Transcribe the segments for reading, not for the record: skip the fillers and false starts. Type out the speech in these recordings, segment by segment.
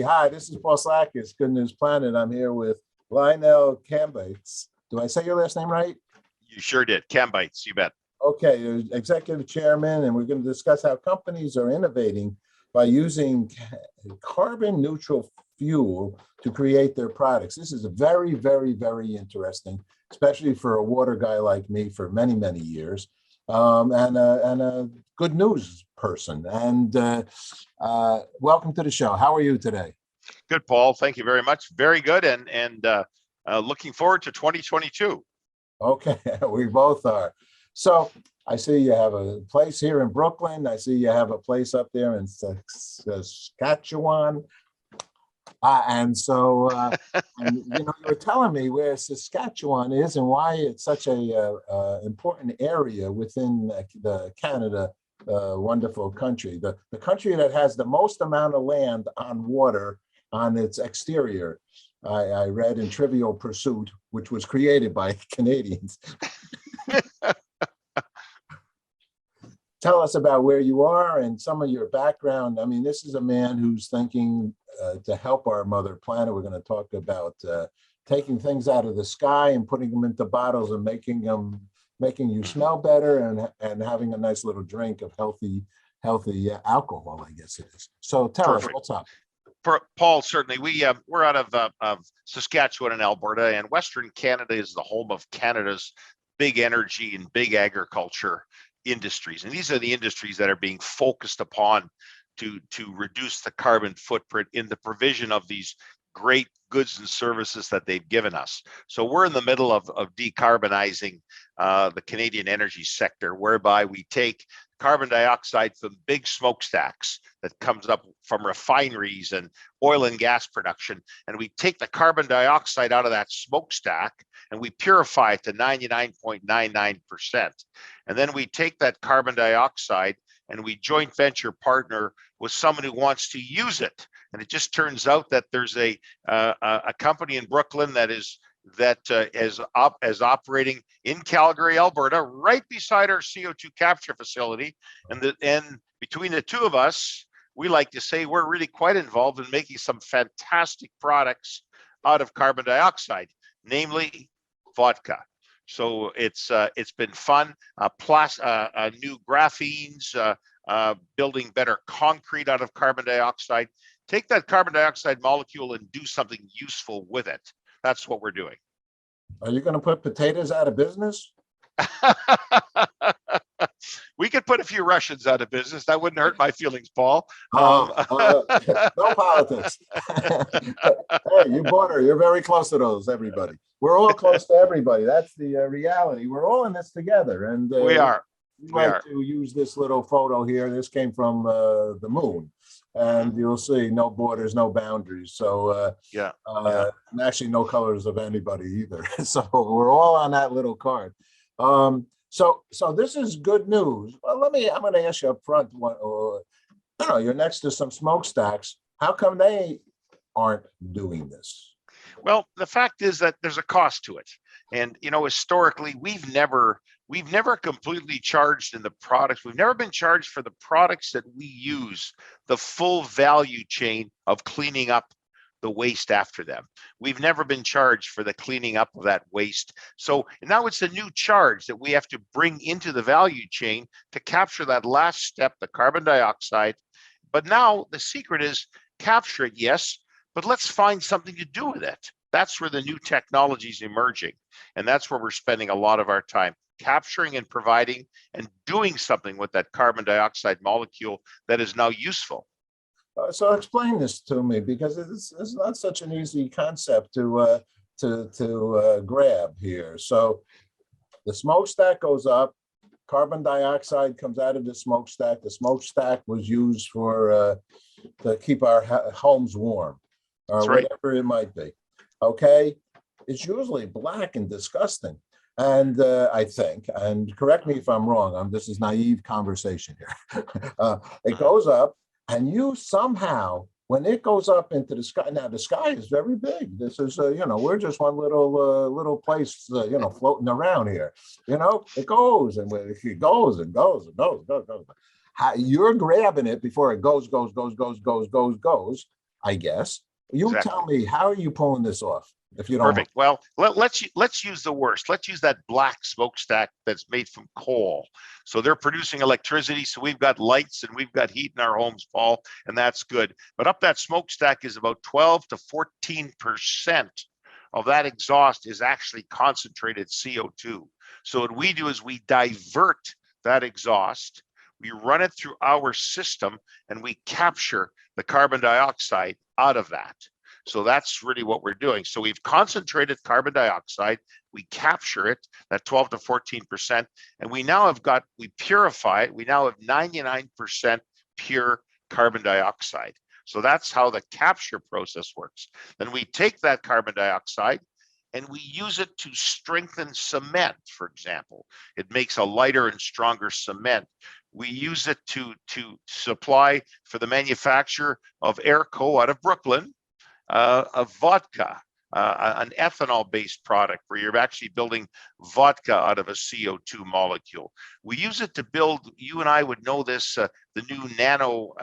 Hi, this is Paul Slackis, Good News Planet. I'm here with Lionel Kambeitz. Do I say your last name right? You sure did. Kambeitz, you bet. Okay, you're executive chairman, and we're going to discuss how companies are innovating by using carbon neutral fuel to create their products. This is very, very, very interesting, especially for a water guy like me for many, many years, and a good news person. And welcome to the show. How are you today? Good, Paul. Thank you very much. Very good, and looking forward to 2022. Okay, we both are. So I see you have a place here in Brooklyn. I see you have a place up there in Saskatchewan. And you were telling me where Saskatchewan is and why it's such a important area within the Canada wonderful country, the country that has the most amount of land on water on its exterior. I read in Trivial Pursuit, which was created by Canadians. Tell us about where you are and some of your background. I mean, this is a man who's thinking to help our mother planet. We're going to talk about taking things out of the sky and putting them into bottles and making you smell better and having a nice little drink of healthy alcohol, I guess it is. So tell us, what's up? Paul, certainly. We're out of Saskatchewan and Alberta, and Western Canada is the home of Canada's big energy and big agriculture industries. And these are the industries that are being focused upon to reduce the carbon footprint in the provision of these great goods and services that they've given us. So we're in the middle of decarbonizing the Canadian energy sector, whereby we take carbon dioxide from big smokestacks that comes up from refineries and oil and gas production, and we take the carbon dioxide out of that smokestack and we purify it to 99.99%. And then we take that carbon dioxide and we joint venture partner with someone who wants to use it. And it just turns out that there's a company in Brooklyn that is operating in Calgary, Alberta, right beside our CO2 capture facility. And between the two of us, we like to say we're really quite involved in making some fantastic products out of carbon dioxide, namely vodka. So it's been fun. New graphenes, building better concrete out of carbon dioxide. Take that carbon dioxide molecule and do something useful with it. That's what we're doing. Are you going to put potatoes out of business? We could put a few Russians out of business. That wouldn't hurt my feelings, Paul. No politics. Hey, you border. You're very close to those, everybody. We're all close to everybody. That's the reality. We're all in this together. And we are. We like to use this little photo here. This came from the moon. And you'll see no borders, no boundaries. So and actually no colors of anybody either. So we're all on that little card. So this is good news. Well, I'm going to ask you up front. You're next to some smokestacks. How come they aren't doing this? Well, the fact is that there's a cost to it. And, historically, we've never completely charged in the products. We've never been charged for the products that we use, the full value chain of cleaning up the waste after them. We've never been charged for the cleaning up of that waste. So now it's a new charge that we have to bring into the value chain to capture that last step, the carbon dioxide. But now the secret is capture it, yes, but let's find something to do with it. That's where the new technology is emerging. And that's where we're spending a lot of our time, capturing and providing and doing something with that carbon dioxide molecule that is now useful. So explain this to me, because it's not such an easy concept to grab here. So the smokestack goes up, carbon dioxide comes out of the smokestack. The smokestack was used to keep our homes warm, or whatever it might be. Okay, it's usually black and disgusting. And I think, and correct me if I'm wrong, this is naive conversation here. It goes up, and you somehow, when it goes up into the sky, now the sky is very big. This is, we're just one little place, floating around here. It goes and it goes and goes and goes. You're grabbing it before it goes. I guess. You Exactly. tell me, how are you pulling this off, if you don't mind? Perfect. Well, let's use the worst. Let's use that black smokestack that's made from coal. So they're producing electricity. So we've got lights and we've got heat in our homes, Paul, and that's good. But up that smokestack is about 12 to 14% of that exhaust is actually concentrated CO2. So what we do is we divert that exhaust, we run it through our system, and we capture the carbon dioxide out of that. So that's really what we're doing. So we've concentrated carbon dioxide, we capture it, that 12 to 14%, and we purify it. We now have 99% pure carbon dioxide. So that's how the capture process works. Then we take that carbon dioxide and we use it to strengthen cement, for example. It makes a lighter and stronger cement. We use it to supply for the manufacture of Airco out of Brooklyn, of vodka, an ethanol-based product where you're actually building vodka out of a CO2 molecule. We use it to build, you and I would know this, the new nano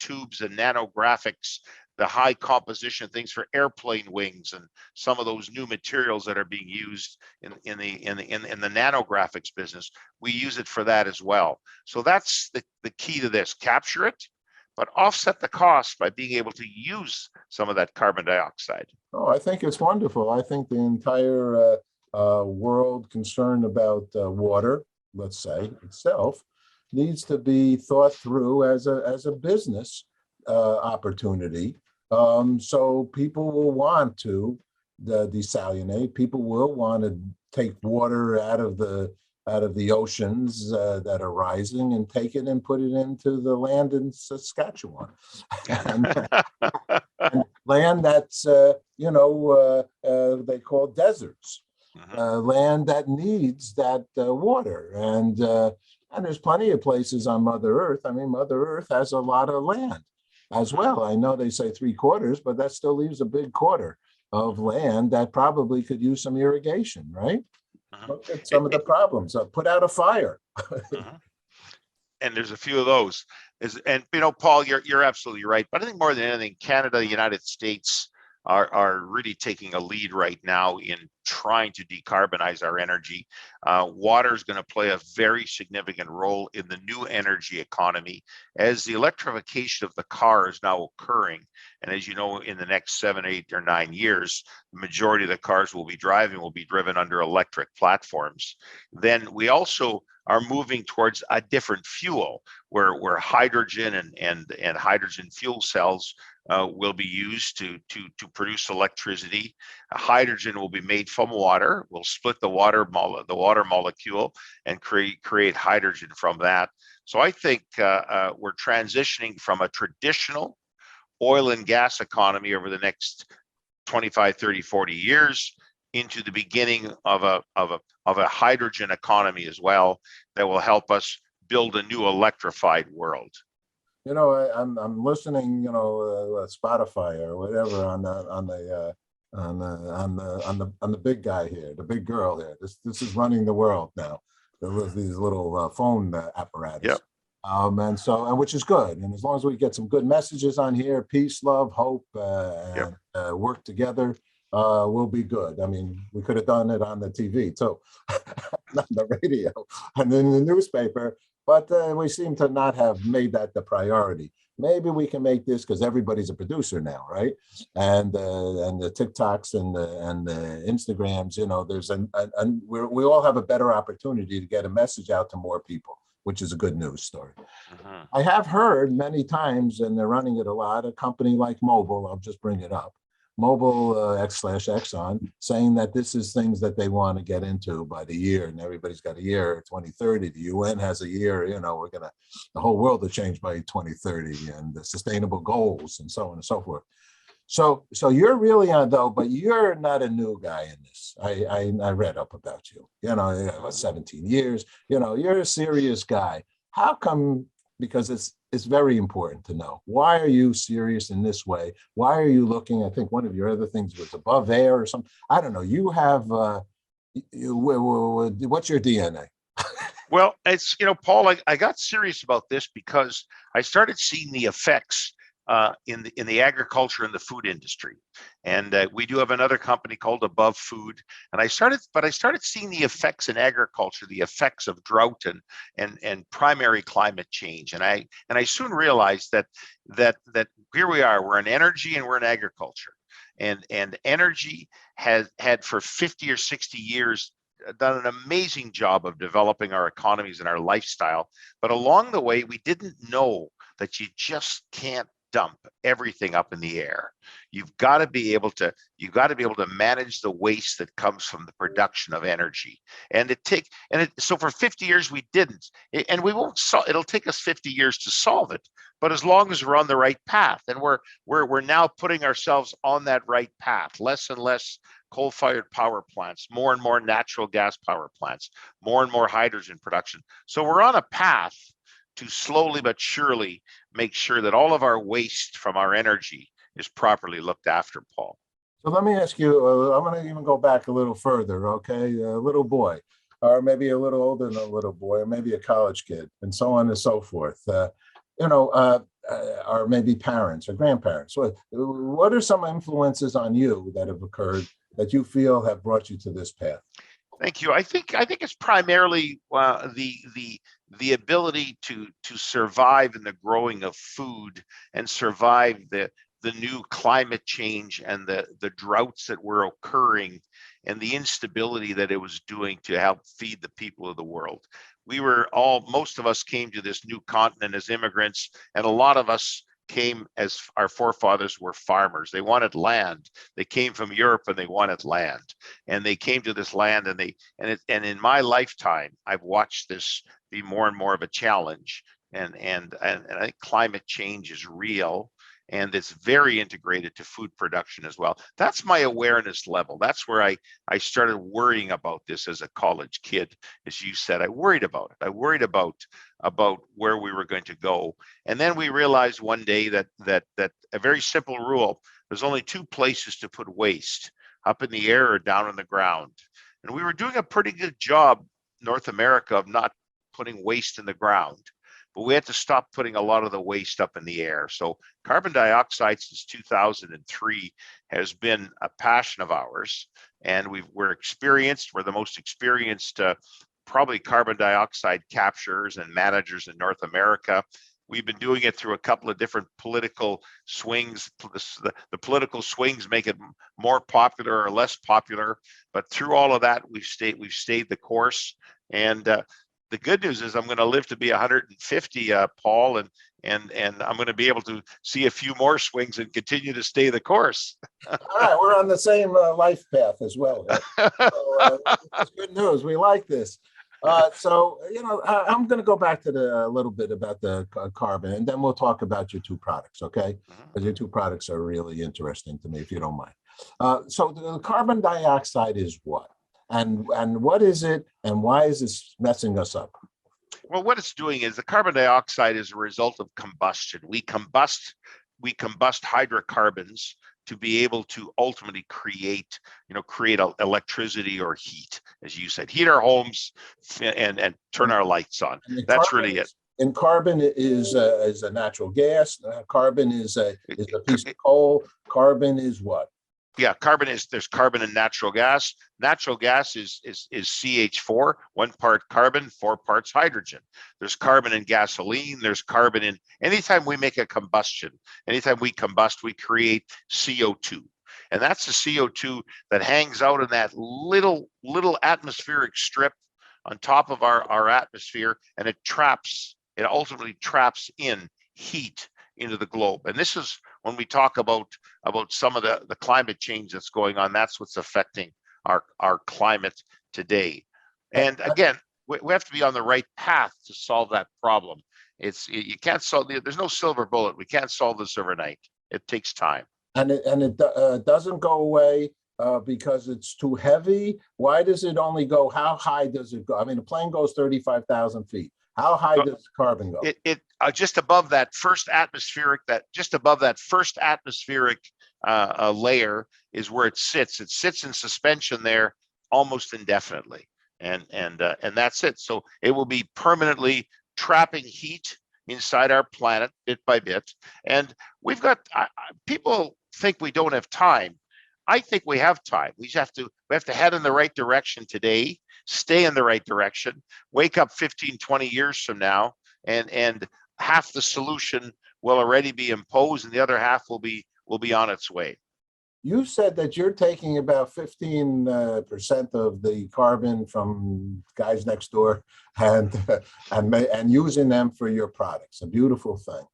tubes and nanographics, the high composition things for airplane wings, and some of those new materials that are being used in the nanographics business. We use it for that as well. So that's the key to this: capture it, but offset the cost by being able to use some of that carbon dioxide. Oh, I think it's wonderful. I think the entire world concerned about water, let's say, itself, needs to be thought through as a business opportunity. So people will want to desalinate. People will want to take water out of the oceans that are rising and take it and put it into the land in Saskatchewan, and land that's they call deserts, land that needs that water, and there's plenty of places on Mother Earth. I mean, Mother Earth has a lot of land as well. I know they say 3/4, but that still leaves a big quarter of land that probably could use some irrigation, right? Look at some of the problems. Put out a fire. And there's a few of those. And Paul, you're absolutely right. But I think more than anything, Canada, the United States are really taking a lead right now in trying to decarbonize our energy. Water is going to play a very significant role in the new energy economy as the electrification of the car is now occurring. And as you know, in the next 7, 8, or 9 years, the majority of the cars will be driven under electric platforms. Then we also are moving towards a different fuel where hydrogen and hydrogen fuel cells will be used to produce electricity. Hydrogen will be made from water. We'll split the water molecule and create hydrogen from that. So I think we're transitioning from a traditional oil and gas economy over the next 25, 30, 40 years into the beginning of a hydrogen economy as well that will help us build a new electrified world. I'm listening, Spotify or whatever on the big guy here, the big girl here. This is running the world now. These little phone apparatus. Yep. And which is good. And as long as we get some good messages on here, peace, love, hope, and work together, we'll be good. I mean, we could have done it on the TV too, not the radio, and in the newspaper. But we seem to not have made that the priority. Maybe we can make this, because everybody's a producer now, right? And the TikToks and the Instagrams, we all have a better opportunity to get a message out to more people, which is a good news story. I have heard many times, and they're running it a lot, a company like Mobil, I'll just bring it up, Mobil X/Exxon, saying that this is things that they want to get into by the year, and everybody's got a year, 2030. The UN has a year, the whole world will change by 2030, and the sustainable goals and so on and so forth. So you're really on though, but you're not a new guy in this. I read up about you, 17 years, you're a serious guy. How come? Because it's very important to know. Why are you serious in this way? Why are you looking? I think one of your other things was above air or something. I don't know. You have, what's your DNA? Well, it's, Paul, I got serious about this because I started seeing the effects in the agriculture and the food industry. And we do have another company called Above Food. And I started seeing the effects in agriculture, the effects of drought and primary climate change. And I soon realized that here we are, we're in energy and we're in agriculture. And energy has had for 50 or 60 years done an amazing job of developing our economies and our lifestyle. But along the way, we didn't know that you just can't dump everything up in the air. You've got to be able to manage the waste that comes from the production of energy. So for 50 years we didn't, and we won't solve. It'll take us 50 years to solve it. But as long as we're on the right path, and we're now putting ourselves on that right path, less and less coal-fired power plants, more and more natural gas power plants, more and more hydrogen production. So we're on a path to slowly but surely make sure that all of our waste from our energy is properly looked after, Paul. So let me ask you, I'm going to even go back a little further, okay? A little boy, or maybe a little older than a little boy, or maybe a college kid, and so on and so forth. Or maybe parents or grandparents. What are some influences on you that have occurred that you feel have brought you to this path? Thank you. I think it's primarily the ability to survive in the growing of food and survive the new climate change and the droughts that were occurring and the instability that it was doing to help feed the people of the world. Most of us came to this new continent as immigrants, and a lot of us came as our forefathers were farmers. They wanted land. They came from Europe and they wanted land, and they came to this land, and in my lifetime, I've watched this be more and more of a challenge. And I think climate change is real, and it's very integrated to food production as well. That's my awareness level. That's where I started worrying about this as a college kid. As you said, I worried about it. I worried about where we were going to go. And then we realized one day that a very simple rule, there's only two places to put waste, up in the air or down on the ground. And we were doing a pretty good job, North America, of not putting waste in the ground. But we had to stop putting a lot of the waste up in the air. So carbon dioxide since 2003 has been a passion of ours. And we're experienced. We're the most experienced probably carbon dioxide capturers and managers in North America. We've been doing it through a couple of different political swings. The political swings make it more popular or less popular. But through all of that, we've stayed the course. And the good news is I'm going to live to be 150, Paul, and I'm going to be able to see a few more swings and continue to stay the course. All right, we're on the same life path as well. So, it's good news. We like this. I'm going to go back to a little bit about the carbon, and then we'll talk about your two products, okay? Because your two products are really interesting to me, if you don't mind. So the carbon dioxide is what? And what is it, and why is this messing us up? Well, what it's doing is the carbon dioxide is a result of combustion. We combust hydrocarbons to be able to ultimately create electricity or heat, as you said, heat our homes and turn our lights on. That's really it. And carbon is a natural gas. Carbon is a piece of coal. Carbon is what? Yeah, there's carbon in natural gas. Natural gas is CH4, 1 part carbon, 4 parts hydrogen. There's carbon in gasoline. There's carbon in anytime we make a combustion. Anytime we combust, we create CO2. And that's the CO2 that hangs out in that little atmospheric strip on top of our atmosphere, and it ultimately traps in heat into the globe. And this is when we talk about some of the climate change that's going on. That's what's affecting our climate today. And again, we have to be on the right path to solve that problem. You can't solve. There's no silver bullet. We can't solve this overnight. It takes time. And it doesn't go away because it's too heavy. Why does it only go? How high does it go? I mean, the plane goes 35,000 feet. How high does carbon go? It just above that first atmospheric layer is where it sits. It sits in suspension there almost indefinitely, and that's it. So it will be permanently trapping heat inside our planet bit by bit. And we've got people think we don't have time. I think we have time. We have to head in the right direction today, stay in the right direction, wake up 15, 20 years from now, and half the solution will already be imposed and the other half will be on its way. You said that you're taking about 15% of the carbon from guys next door and using them for your products. A beautiful thing.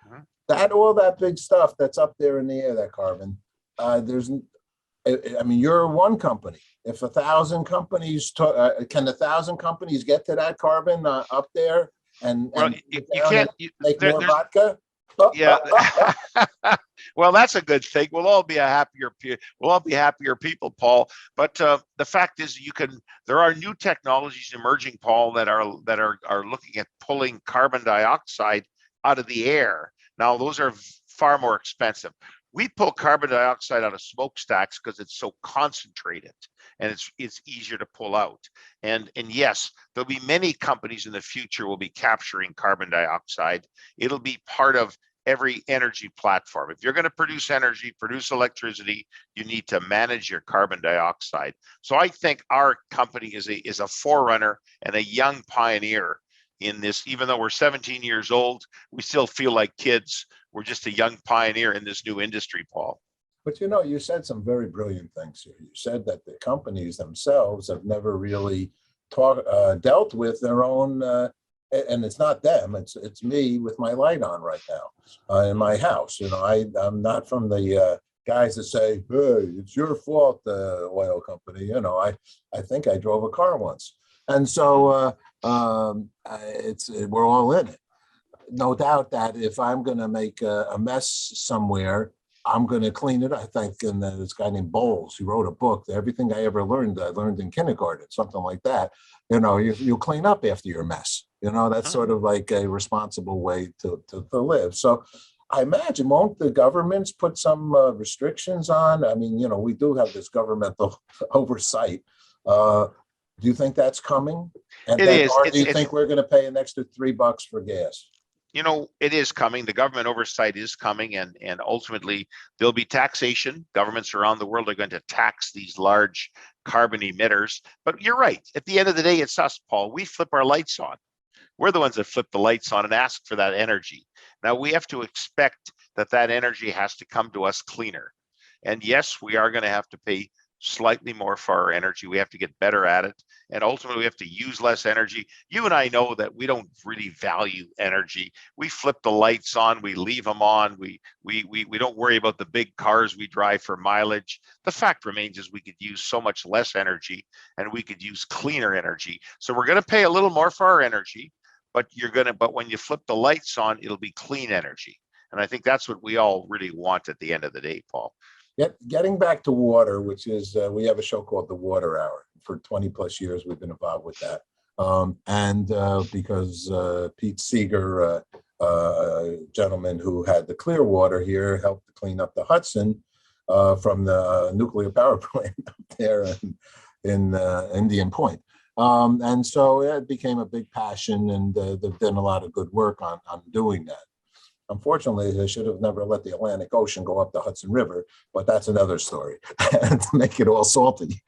Mhm. That all that big stuff that's up there in the air, that carbon. I mean, you're one company. If 1,000 companies, can 1,000 companies get to that carbon up there and you can't make more vodka? Yeah. Well, that's a good thing. We'll all be happier people, Paul. But the fact is, there are new technologies emerging, Paul, that are looking at pulling carbon dioxide out of the air. Now, those are far more expensive. We pull carbon dioxide out of smokestacks because it's so concentrated and it's easier to pull out. And yes, there'll be many companies in the future will be capturing carbon dioxide. It'll be part of every energy platform. If you're going to produce energy, produce electricity, you need to manage your carbon dioxide. So I think our company is a forerunner and a young pioneer in this. Even though we're 17 years old, we still feel like kids. We're just a young pioneer in this new industry, Paul. But you said some very brilliant things here. You said that the companies themselves have never really dealt with their own, and it's not them, it's me with my light on right now in my house. I'm not from the guys that say, hey, it's your fault, the oil company. I think I drove a car once. And so we're all in it. No doubt that if I'm going to make a mess somewhere, I'm going to clean it. I think, and this guy named Bowles, he wrote a book. Everything I ever learned, I learned in kindergarten, something like that. You clean up after your mess. That's sort of like a responsible way to live. So I imagine, won't the governments put some restrictions on? I mean, we do have this governmental oversight. Do you think that's coming? And or do you think we're going to pay an extra $3 for gas? It is coming. The government oversight is coming, and ultimately there'll be taxation. Governments around the world are going to tax these large carbon emitters. But you're right. At the end of the day, it's us, Paul. We flip our lights on. We're the ones that flip the lights on and ask for that energy. Now, we have to expect that energy has to come to us cleaner. And yes, we are going to have to pay slightly more for our energy. We have to get better at it. And ultimately, we have to use less energy. You and I know that we don't really value energy. We flip the lights on, we leave them on. We don't worry about the big cars we drive for mileage. The fact remains is we could use so much less energy and we could use cleaner energy. So we're going to pay a little more for our energy, but when you flip the lights on, it'll be clean energy. And I think that's what we all really want at the end of the day, Paul. Getting back to water, which is, we have a show called The Water Hour. For 20 plus years, we've been involved with that. Because Pete Seeger, a gentleman who had the Clearwater here, helped to clean up the Hudson from the nuclear power plant up there in Indian Point. And so it became a big passion, and they've done a lot of good work on doing that. Unfortunately, they should have never let the Atlantic Ocean go up the Hudson River, but that's another story to make it all salty.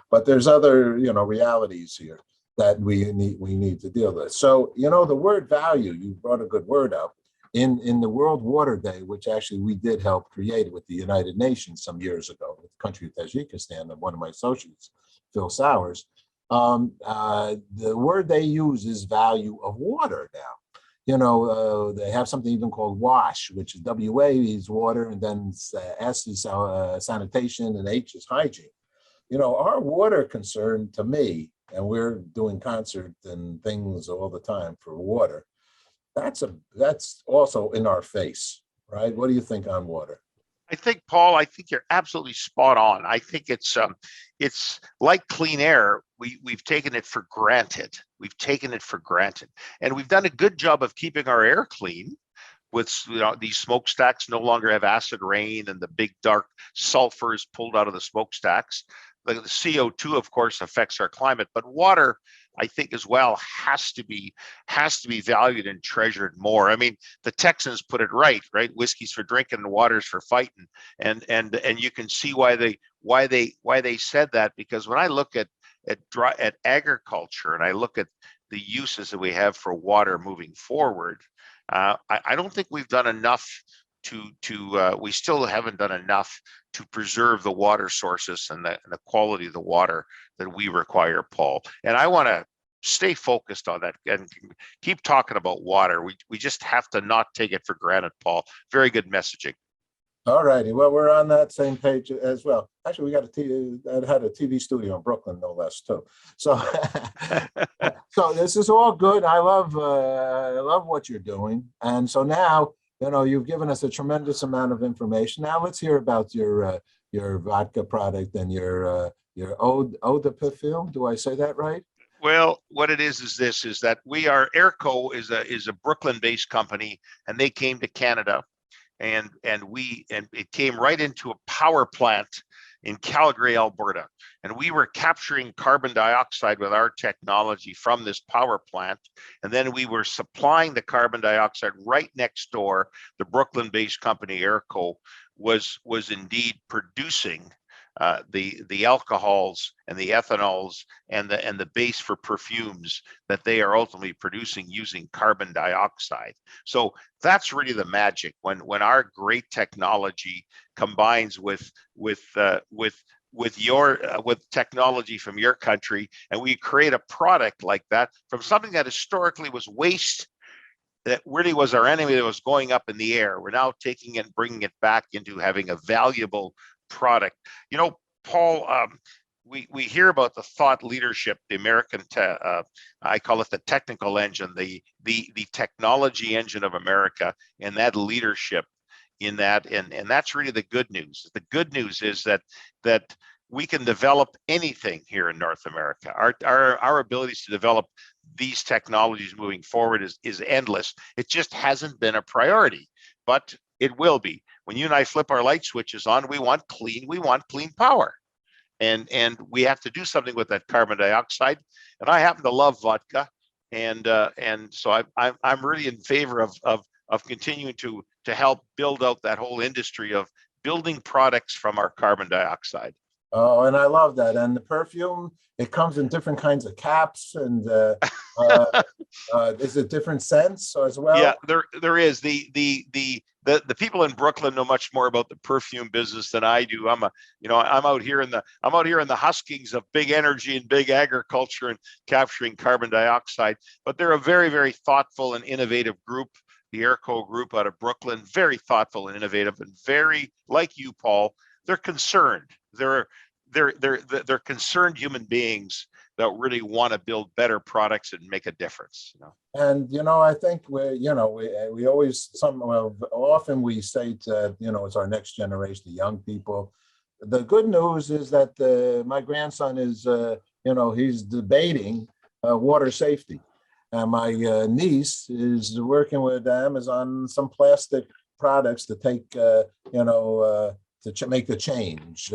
But there's other, realities here that we need to deal with. So, the word value, you brought a good word up in the World Water Day, which actually we did help create with the United Nations some years ago, with the country of Tajikistan, and one of my associates, Phil Sowers. The word they use is value of water now. They have something even called WASH, which is WA is water, and then S is sanitation, and H is hygiene. Our water concern, to me, and we're doing concert and things all the time for water, that's also in our face, right? What do you think on water? I think, Paul, you're absolutely spot on. I think it's like clean air. We've taken it for granted. We've taken it for granted, and we've done a good job of keeping our air clean. With these smokestacks no longer have acid rain, and the big dark sulfur is pulled out of the smokestacks. The CO2, of course, affects our climate, but water I think as well has to be valued and treasured more. I mean, the Texans put it right? Whiskey's for drinking and water's for fighting. And you can see why they said that, because when I look at agriculture and I look at the uses that we have for water moving forward, I don't think we've done enough we still haven't done enough to preserve the water sources and the quality of the water that we require, Paul. And I want to stay focused on that and keep talking about water. We just have to not take it for granted, Paul. Very good messaging. All righty. Well, we're on that same page as well. Actually, we got had a TV studio in Brooklyn, no less, too. So, so this is all good. I love what you're doing. And so now, you've given us a tremendous amount of information. Now let's hear about your vodka product and your eau de parfum. Do I say that right? Well, what it is that we are Airco is a Brooklyn-based company, and they came to Canada. And it came right into a power plant in Calgary, Alberta. And we were capturing carbon dioxide with our technology from this power plant. And then we were supplying the carbon dioxide right next door. The Brooklyn-based company Airco was indeed producing the alcohols and the ethanols and the base for perfumes that they are ultimately producing using carbon dioxide. So that's really the magic when our great technology combines with technology from your country, and we create a product like that from something that historically was waste, that really was our enemy, that was going up in the air. We're now taking it and bringing it back into having a valuable product. Paul, we hear about the thought leadership, the American, I call it the technical engine, the technology engine of America, and that leadership in that, and that's really the good news. The good news is that we can develop anything here in North America. Our abilities to develop these technologies moving forward is endless. It just hasn't been a priority, but it will be. When you and I flip our light switches on, we want clean power. And we have to do something with that carbon dioxide. And I happen to love vodka. And so I'm really in favor of continuing to help build out that whole industry of building products from our carbon dioxide. Oh, and I love that. And the perfume, it comes in different kinds of caps, and is it different scents as well? Yeah, there is. The people in Brooklyn know much more about the perfume business than I do. I'm out here in the huskings of big energy and big agriculture and capturing carbon dioxide. But they're a very, very thoughtful and innovative group. The Airco group out of Brooklyn, very thoughtful and innovative, and very, like you, Paul, they're concerned. They're concerned human beings that really want to build better products and make a difference. And I think we always often we say to it's our next generation, the young people. The good news is that my grandson is he's debating water safety, and my niece is working with Amazon some plastic products to take make the change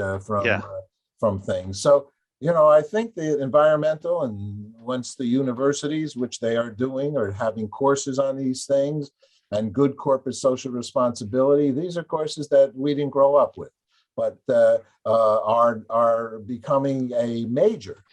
from things. So, I think the environmental, and once the universities, which they are doing, are having courses on these things, and good corporate social responsibility, these are courses that we didn't grow up with, but are becoming a major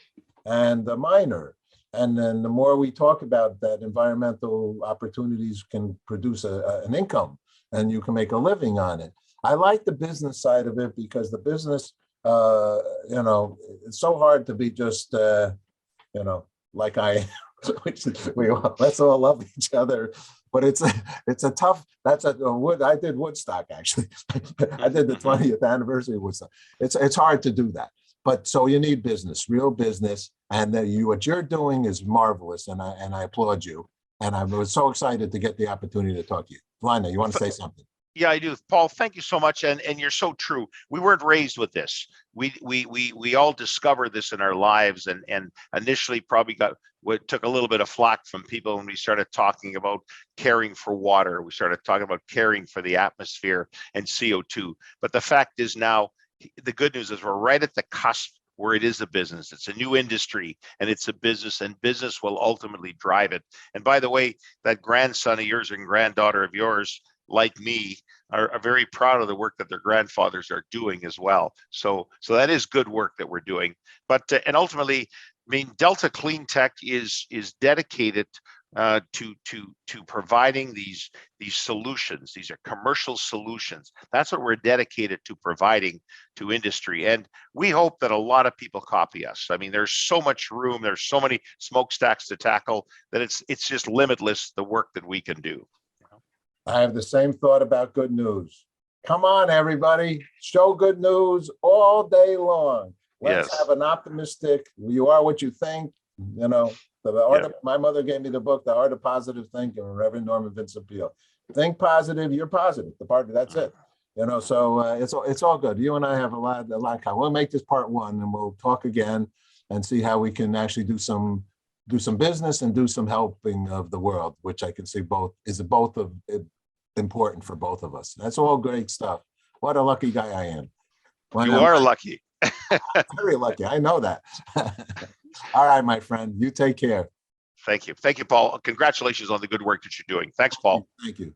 and a minor. And then the more we talk about that, environmental opportunities can produce an income, and you can make a living on it. I like the business side of it, because the business, it's so hard to be just, like I, which let's all love each other. But it's a tough. That's a wood. I did Woodstock, actually. I did the 20th anniversary of Woodstock. It's hard to do that. But so you need business, real business, and what you're doing is marvelous, and I applaud you. And I was so excited to get the opportunity to talk to you. Lionel, you want to say something? Yeah, I do. Paul, thank you so much. And you're so true. We weren't raised with this. We all discovered this in our lives, and initially probably took a little bit of flack from people when we started talking about caring for water. We started talking about caring for the atmosphere and CO2. But the fact is now, the good news is we're right at the cusp where it is a business. It's a new industry and it's a business, and business will ultimately drive it. And by the way, that grandson of yours and granddaughter of yours, like me, are very proud of the work that their grandfathers are doing as well. So that is good work that we're doing. But and ultimately, I mean, Delta CleanTech is dedicated to providing these solutions. These are commercial solutions. That's what we're dedicated to providing to industry, and we hope that a lot of people copy us. I mean, there's so much room. There's so many smokestacks to tackle that it's just limitless, the work that we can do. I have the same thought about good news. Come on, everybody, show good news all day long. Let's Yes. have an optimistic, you are what you think, you know, the art of, my mother gave me the book, The Art of Positive Thinking, Reverend Norman Vincent Peale. Think positive, you're positive. The part, that's it. You know, so it's all good. You and I have a lot of common. We'll make this part one, and we'll talk again and see how we can actually do some business and do some helping of the world, which I can see is important for both of us. That's all great stuff. What a lucky guy I am. You are lucky. Very lucky. I know that. All right, my friend. You take care. Thank you. Thank you, Paul. Congratulations on the good work that you're doing. Thanks, Paul. Thank you.